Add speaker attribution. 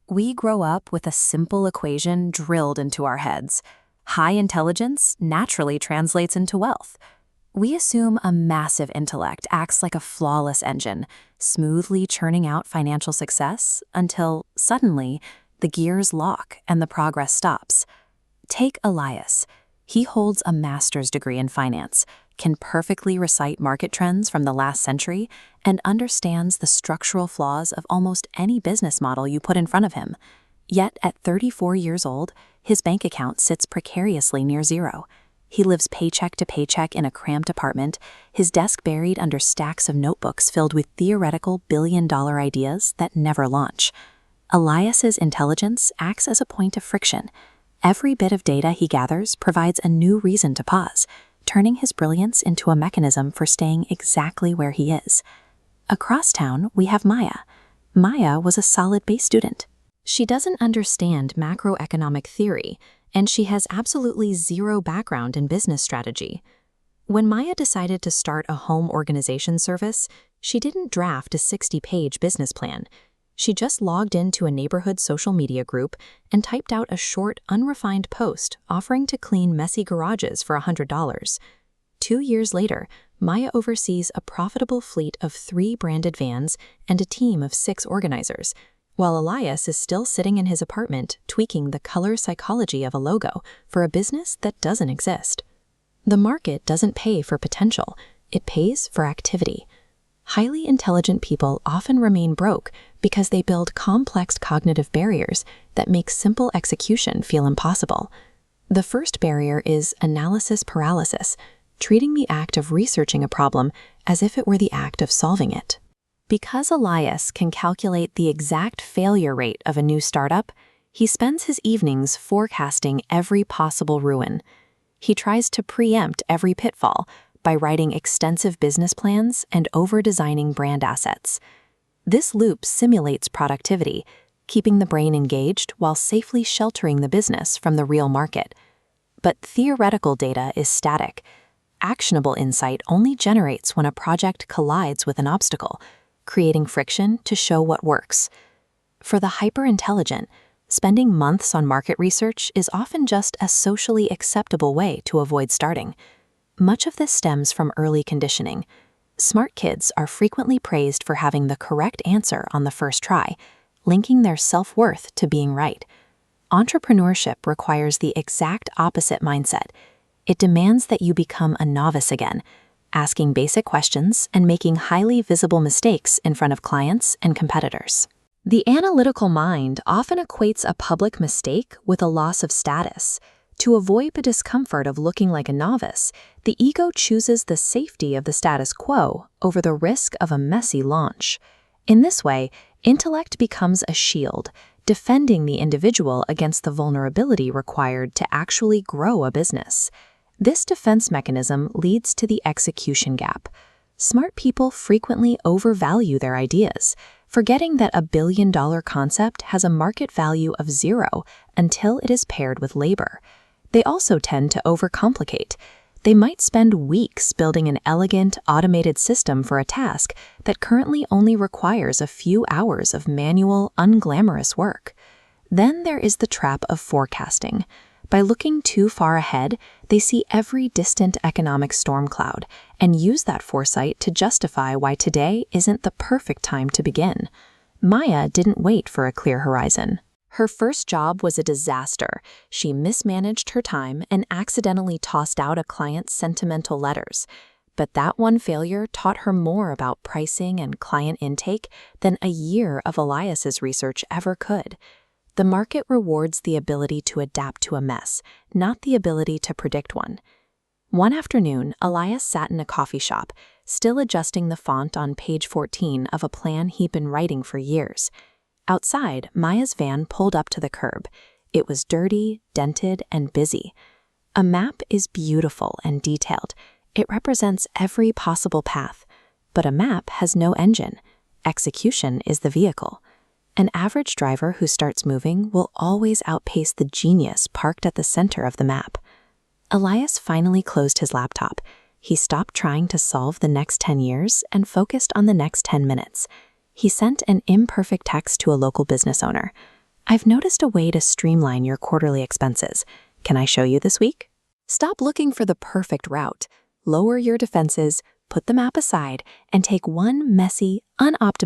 Speaker 1: We grow up with a simple equation drilled into our heads. High intelligence naturally translates into wealth. We assume a massive intellect acts like a flawless engine, smoothly churning out financial success until, suddenly, the gears lock and the progress stops. Take Elias. He holds a master's degree in finance, can perfectly recite market trends from the last century, and understands the structural flaws of almost any business model you put in front of him. Yet at 34 years old, his bank account sits precariously near zero. He lives paycheck to paycheck in a cramped apartment, his desk buried under stacks of notebooks filled with theoretical billion-dollar ideas that never launch. Elias's intelligence acts as a point of friction. Every bit of data he gathers provides a new reason to pause, turning his brilliance into a mechanism for staying exactly where he is. Across town, we have Maya. Maya was a solid base student. She doesn't understand macroeconomic theory, and she has absolutely zero background in business strategy. When Maya decided to start a home organization service, she didn't draft a 60-page business plan. She just logged into a neighborhood social media group and typed out a short, unrefined post offering to clean messy garages for $100. 2 years later, Maya oversees a profitable fleet of 3 branded vans and a team of 6 organizers, while Elias is still sitting in his apartment tweaking the color psychology of a logo for a business that doesn't exist. The market doesn't pay for potential, it pays for activity. Highly intelligent people often remain broke because they build complex cognitive barriers that make simple execution feel impossible. The first barrier is analysis paralysis, treating the act of researching a problem as if it were the act of solving it. Because Elias can calculate the exact failure rate of a new startup, he spends his evenings forecasting every possible ruin. He tries to preempt every pitfall by writing extensive business plans and over-designing brand assets. This loop simulates productivity, keeping the brain engaged while safely sheltering the business from the real market. But theoretical data is static. Actionable insight only generates when a project collides with an obstacle, creating friction to show what works. For the hyper-intelligent, spending months on market research is often just a socially acceptable way to avoid starting. Much of this stems from early conditioning. Smart kids are frequently praised for having the correct answer on the first try, linking their self-worth to being right. Entrepreneurship requires the exact opposite mindset. It demands that you become a novice again, asking basic questions and making highly visible mistakes in front of clients and competitors. The analytical mind often equates a public mistake with a loss of status. To avoid the discomfort of looking like a novice, the ego chooses the safety of the status quo over the risk of a messy launch. In this way, intellect becomes a shield, defending the individual against the vulnerability required to actually grow a business. This defense mechanism leads to the execution gap. Smart people frequently overvalue their ideas, forgetting that a billion-dollar concept has a market value of 0 until it is paired with labor. They also tend to overcomplicate. They might spend weeks building an elegant, automated system for a task that currently only requires a few hours of manual, unglamorous work. Then there is the trap of forecasting. By looking too far ahead, they see every distant economic storm cloud and use that foresight to justify why today isn't the perfect time to begin. Maya didn't wait for a clear horizon. Her first job was a disaster. She mismanaged her time and accidentally tossed out a client's sentimental letters. But that one failure taught her more about pricing and client intake than a year of Elias's research ever could. The market rewards the ability to adapt to a mess, not the ability to predict one. One afternoon, Elias sat in a coffee shop, still adjusting the font on page 14 of a plan he'd been writing for years. Outside, Maya's van pulled up to the curb. It was dirty, dented, and busy. A map is beautiful and detailed. It represents every possible path. But a map has no engine. Execution is the vehicle. An average driver who starts moving will always outpace the genius parked at the center of the map. Elias finally closed his laptop. He stopped trying to solve the next 10 years and focused on the next 10 minutes. He sent an imperfect text to a local business owner. I've noticed a way to streamline your quarterly expenses. Can I show you this week? Stop looking for the perfect route. Lower your defenses, put the map aside, and take one messy, unoptimized